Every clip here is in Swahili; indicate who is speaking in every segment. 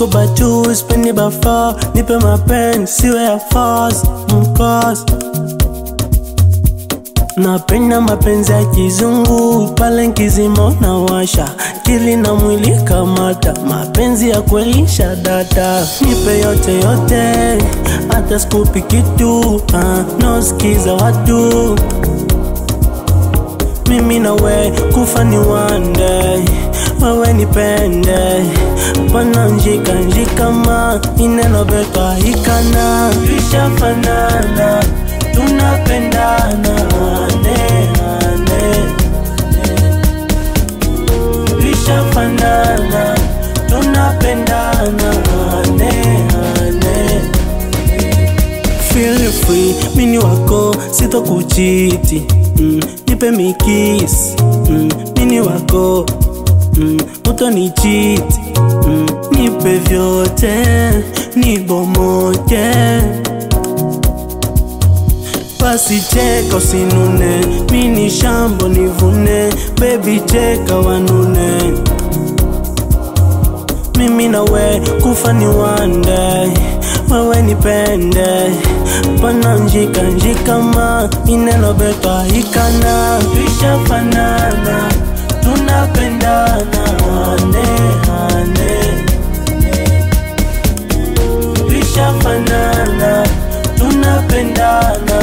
Speaker 1: Niko batu, spendi bafa, nipe mapenzi, siwe ya fast, mkos. Napenda mapenzi ya kizungu, pale nkizima na washa kili na mwili kamata, mapenzi ya kwelisha data. Nipe yote yote, hata skupi kitu, no skiza watu. Mimi na we kufa ni one day, wewe nipende. Pana njika ma, ineno beka hikana. Lisha fanana, tunapendana, ane, ane. Lisha fanana, tunapendana, ane, ane. Feel free, mini wako, sito kuchiti. Nipe mikisi, mini wako, utonichiti. Nipe vyote, nibomoke. Basi cheka usinune, mini shambo nivune. Baby cheka wanune. Mimi na we kufa ni one day, wewe nipende. Pana njika ma, ineno beka hikana. Lisha fanana, tunapendana, ane, ane. Lisha fanana, tunapendana,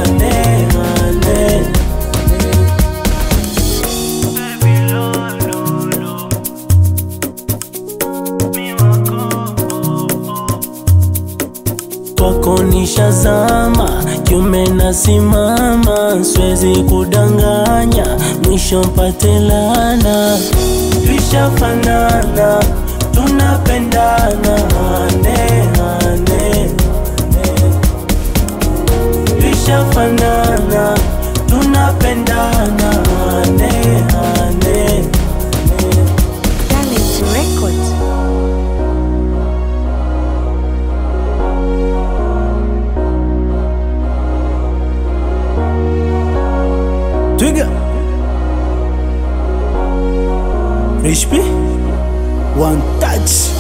Speaker 1: ane, ane. Kwako nishazama, kiume nasimama. Siwezi kudanganya, mwisho mpate laana. Lisha fanana, tunapendana, ane, ane. Lisha fanana, tunapendana, ane, ane.
Speaker 2: Talent Records.
Speaker 1: Twiga Rich P, one touch.